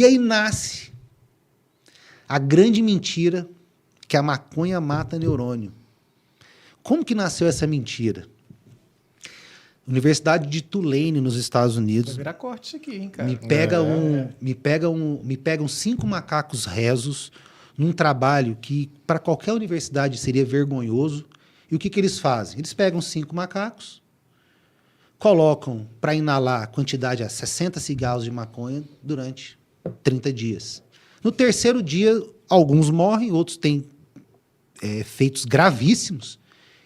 E aí nasce a grande mentira que a maconha mata neurônio. Como que nasceu essa mentira? Universidade de Tulane, nos Estados Unidos. Vai virar corte isso aqui, hein, cara? Me pegam 5 macacos rezos num trabalho que para qualquer universidade seria vergonhoso. E o que eles fazem? Eles pegam 5 macacos, colocam para inalar a quantidade a 60 cigarros de maconha durante 30 dias. No terceiro dia, alguns morrem, outros têm efeitos gravíssimos.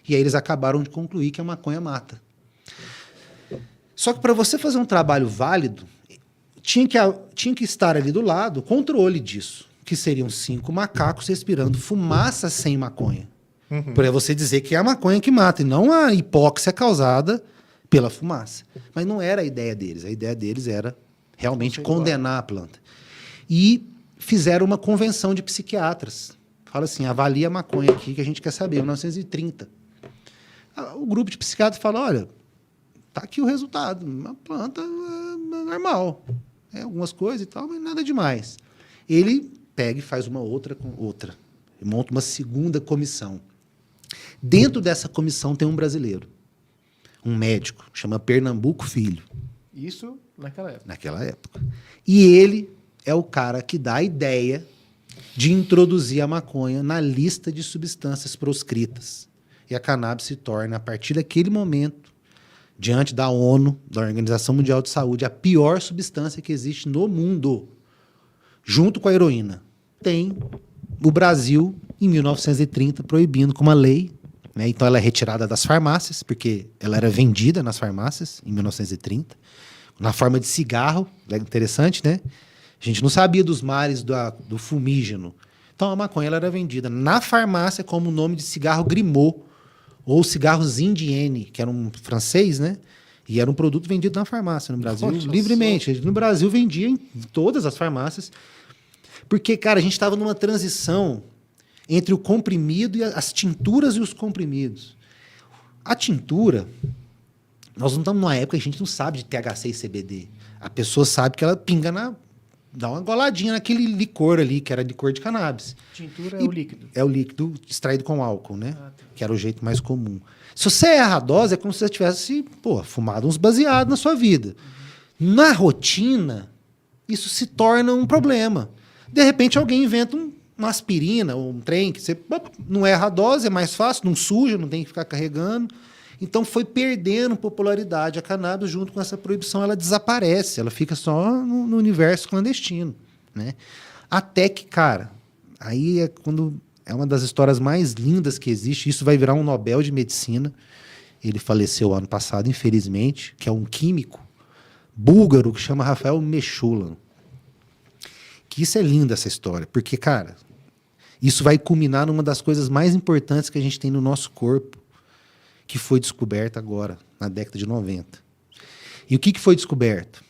E aí eles acabaram de concluir que a maconha mata. Só que para você fazer um trabalho válido, tinha que estar ali do lado o controle disso, que seriam 5 macacos respirando fumaça sem maconha. Para você dizer que é a maconha que mata, e não a hipóxia causada pela fumaça. Mas não era a ideia deles. A ideia deles era realmente condenar a planta. E fizeram uma convenção de psiquiatras. Fala assim, avalia a maconha aqui que a gente quer saber, 1930. O grupo de psiquiatras fala, olha, tá aqui o resultado, uma planta normal. Algumas coisas e tal, mas nada demais. Ele pega e faz uma outra. Monta uma segunda comissão. Dentro dessa comissão tem um brasileiro, um médico, chama Pernambuco Filho. Isso naquela época. E ele é o cara que dá a ideia de introduzir a maconha na lista de substâncias proscritas. E a cannabis se torna, a partir daquele momento, diante da ONU, da Organização Mundial de Saúde, a pior substância que existe no mundo, junto com a heroína. Tem o Brasil, em 1930, proibindo com uma lei, né? Então ela é retirada das farmácias, porque ela era vendida nas farmácias, em 1930, na forma de cigarro. É interessante, né? A gente não sabia dos males do fumígeno. Então a maconha ela era vendida na farmácia como o nome de cigarro Grimaud, ou cigarro Zindienne, que era um francês, né? E era um produto vendido na farmácia no Brasil, livremente. No Brasil vendia em todas as farmácias. Porque, cara, a gente estava numa transição entre o comprimido e as tinturas e os comprimidos. A tintura, nós não estamos numa época que a gente não sabe de THC e CBD. A pessoa sabe que ela pinga dá uma goladinha naquele licor ali, que era licor de cannabis. Tintura é o líquido. É o líquido extraído com álcool, né? Tá. Que era o jeito mais comum. Se você erra a dose, é como se você tivesse, fumado uns baseados na sua vida. Na rotina, isso se torna um problema. De repente, alguém inventa uma aspirina ou um trem que você não erra a dose, é mais fácil, não suja, não tem que ficar carregando. Então, foi perdendo popularidade. A cannabis, junto com essa proibição, ela desaparece. Ela fica só no universo clandestino, né? Até que, cara, aí é quando é uma das histórias mais lindas que existe. Isso vai virar um Nobel de Medicina. Ele faleceu ano passado, infelizmente, que é um químico búlgaro que chama Rafael Mechulan. Que isso é lindo, essa história. Porque, cara, isso vai culminar numa das coisas mais importantes que a gente tem no nosso corpo, que foi descoberta agora, na década de 90. E o que foi descoberto?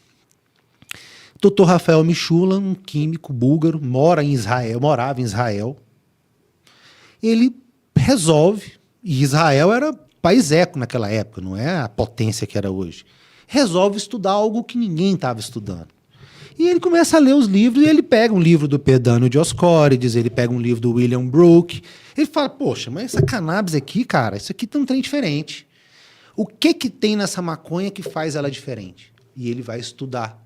Dr. Rafael Mechulan, um químico búlgaro, morava em Israel. Ele resolve, e Israel era país-eco naquela época, não é a potência que era hoje. Resolve estudar algo que ninguém estava estudando. E ele começa a ler os livros, e ele pega um livro do Pedano Dioscórides, ele pega um livro do William Brooke. Ele fala, poxa, mas essa cannabis aqui, cara, isso aqui tem um trem diferente. O que tem nessa maconha que faz ela diferente? E ele vai estudar.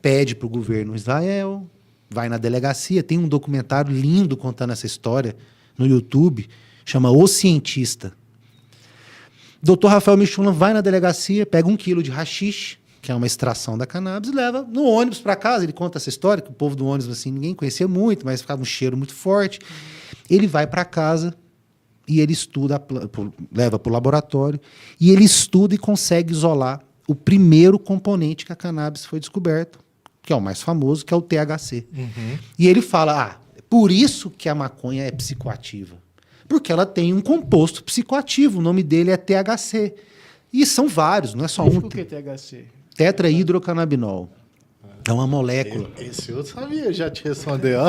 Pede para o governo de Israel, vai na delegacia, tem um documentário lindo contando essa história no YouTube, chama O Cientista. Dr. Rafael Mechulan vai na delegacia, pega 1 quilo de haxixe, que é uma extração da cannabis, e leva no ônibus para casa. Ele conta essa história, que o povo do ônibus assim, ninguém conhecia muito, mas ficava um cheiro muito forte. Ele vai para casa e ele estuda, leva para o laboratório, e ele estuda e consegue isolar o primeiro componente que a cannabis foi descoberto, que é o mais famoso, que é o THC. E ele fala, por isso que a maconha é psicoativa. Porque ela tem um composto psicoativo, o nome dele é THC. E são vários, não é só um. O que é THC? Tetrahidrocannabinol. É uma molécula. Esse eu sabia, já te respondeu.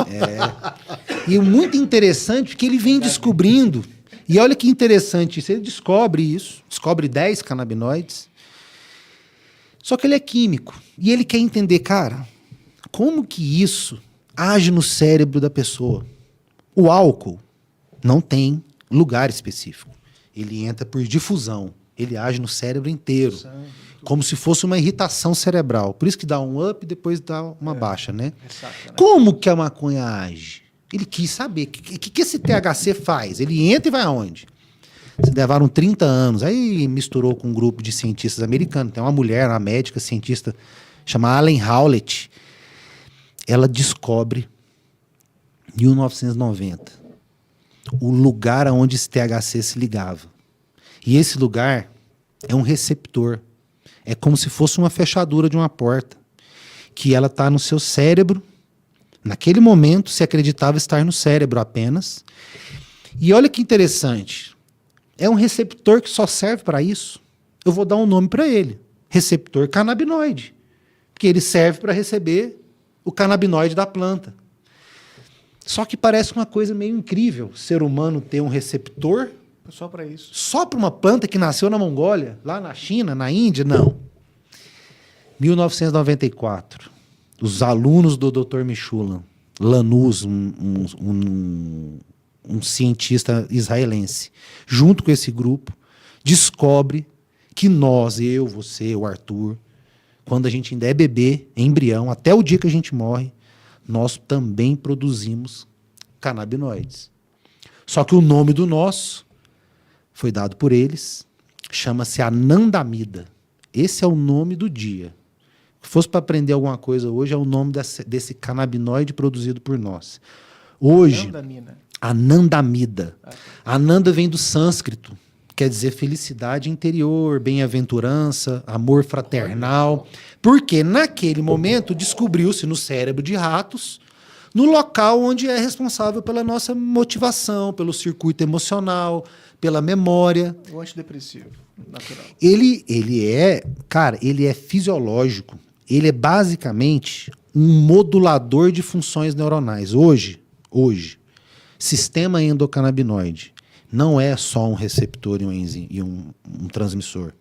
E muito interessante, porque ele vem descobrindo. E olha que interessante isso. Ele descobre isso, descobre 10 canabinoides. Só que ele é químico. E ele quer entender, cara, Como que isso age no cérebro da pessoa? O álcool não tem lugar específico. Ele entra por difusão. Ele age no cérebro inteiro. Sangue, Como se fosse uma irritação cerebral. Por isso que dá um up e depois dá uma baixa, né? ressaca, né? Como que a maconha age? Ele quis saber. O que esse THC faz? Ele entra e vai aonde? Se levaram 30 anos. Aí misturou com um grupo de cientistas americanos. Tem uma mulher, uma médica, cientista, chamada Allen Howlett. Ela descobre, em 1990, o lugar onde esse THC se ligava. E esse lugar é um receptor. É como se fosse uma fechadura de uma porta. Que ela está no seu cérebro. Naquele momento, se acreditava estar no cérebro apenas. E olha que interessante. É um receptor que só serve para isso. Eu vou dar um nome para ele. Receptor canabinoide. Porque ele serve para receber o canabinoide da planta. Só que parece uma coisa meio incrível. O ser humano ter um receptor Só para isso. só para uma planta que nasceu na Mongólia, lá na China, na Índia, não. 1994, os alunos do Dr. Michulan, Lanuz, um cientista israelense, junto com esse grupo, descobre que nós, eu, você, o Arthur, quando a gente ainda é bebê, embrião, até o dia que a gente morre, nós também produzimos canabinoides. Só que o nome do nosso foi dado por eles, chama-se anandamida. Esse é o nome do dia. Se fosse para aprender alguma coisa hoje, é o nome desse canabinoide produzido por nós. Hoje, anandamida. Ananda vem do sânscrito, quer dizer felicidade interior, bem-aventurança, amor fraternal. Porque naquele momento descobriu-se no cérebro de ratos, no local onde é responsável pela nossa motivação, pelo circuito emocional, pela memória. O antidepressivo natural. Ele é fisiológico. Ele é basicamente um modulador de funções neuronais. Hoje, sistema endocannabinoide não é só um receptor e um transmissor.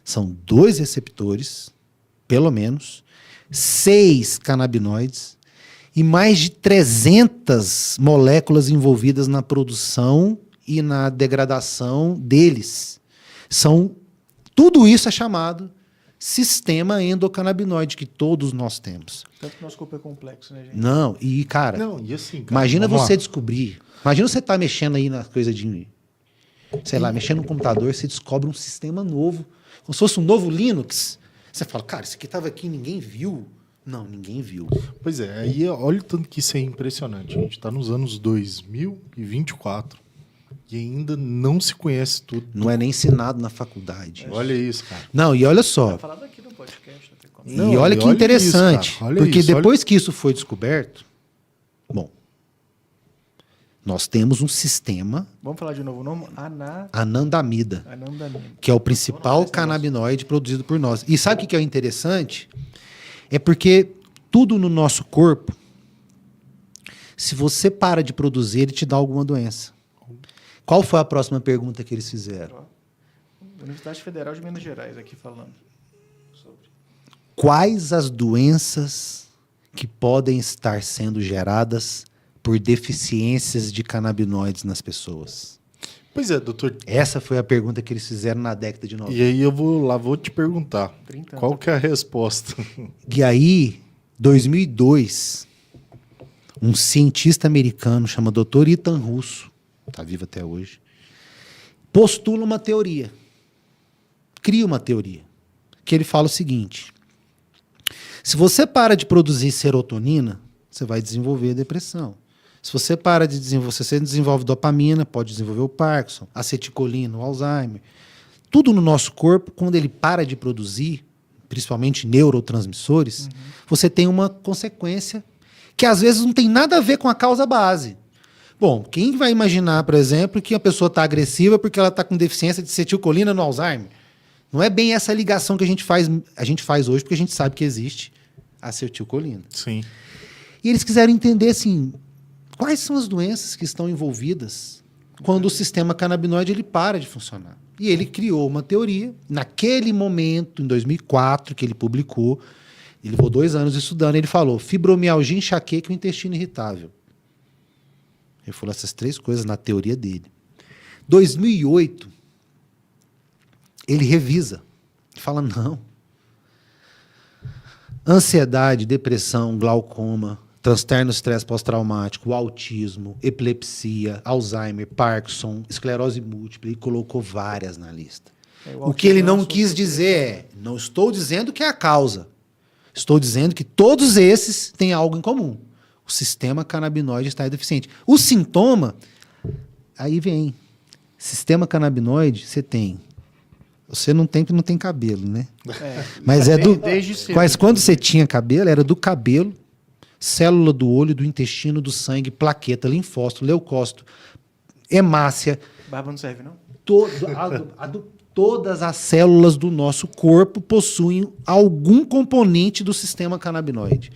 São 2 receptores, pelo menos, 6 canabinoides e mais de 300 moléculas envolvidas na produção e na degradação deles. Tudo isso é chamado sistema endocannabinoide, que todos nós temos. Tanto que nosso corpo é complexo, né, gente? Não, e cara, Não, e assim, cara, imagina vamos você lá. descobrir. Imagina você estar mexendo aí nas coisas de, sei lá, mexendo no computador, você descobre um sistema novo, como se fosse um novo Linux. Você fala, cara, isso aqui estava aqui, ninguém viu. Não, ninguém viu. Pois é, aí olha o tanto que isso é impressionante. A gente está nos anos 2024 e ainda não se conhece tudo. Não é nem ensinado na faculdade. Olha isso, cara. Não, e olha só. Tá falando aqui no podcast. Não tem como. Não, E olha que olha interessante. isso, cara. Olha Porque isso, depois que isso foi descoberto, bom, nós temos um sistema Vamos falar de novo o nome? anandamida, Anandamida. que é o principal canabinoide produzido por nós. E sabe o que é interessante? É porque tudo no nosso corpo, se você para de produzir, ele te dá alguma doença. Qual foi a próxima pergunta que eles fizeram? Universidade Federal de Minas Gerais aqui falando sobre. Quais as doenças que podem estar sendo geradas por deficiências de canabinoides nas pessoas? Pois é, doutor. Essa foi a pergunta que eles fizeram na década de 90. E aí eu vou te perguntar. 30 anos. Qual que é a resposta? E aí, 2002, um cientista americano chamado Dr. Ethan Russo, está vivo até hoje, postula uma teoria, cria uma teoria, que ele fala o seguinte: se você para de produzir serotonina, você vai desenvolver depressão. Se você para de desenvolver, se você desenvolve dopamina, pode desenvolver o Parkinson, acetilcolina, o Alzheimer. Tudo no nosso corpo, quando ele para de produzir, principalmente neurotransmissores, você tem uma consequência que às vezes não tem nada a ver com a causa base. Bom, quem vai imaginar, por exemplo, que a pessoa está agressiva porque ela está com deficiência de acetilcolina no Alzheimer? Não é bem essa ligação que a gente faz hoje, porque a gente sabe que existe acetilcolina. Sim. E eles quiseram entender, assim, quais são as doenças que estão envolvidas quando o sistema canabinoide ele para de funcionar. E ele criou uma teoria, naquele momento, em 2004, que ele publicou, Ele levou 2 anos estudando. Ele falou fibromialgia, enxaqueca e o intestino irritável. Ele falou essas 3 coisas na teoria dele. 2008, ele revisa. Ele fala, não. Ansiedade, depressão, glaucoma, transtorno estresse pós-traumático, autismo, epilepsia, Alzheimer, Parkinson, esclerose múltipla. Ele colocou várias na lista. O que ele não quis dizer é, não estou dizendo que é a causa. Estou dizendo que todos esses têm algo em comum. O sistema canabinoide está deficiente. O sintoma, aí vem. Sistema canabinoide, você tem. Você não tem porque não tem cabelo, né? Mas é do. Mas quando você tinha cabelo, era do cabelo, célula do olho, do intestino, do sangue, plaqueta, linfócito, leucócito, hemácia. Barba não serve, não? Todas as células do nosso corpo possuem algum componente do sistema canabinoide.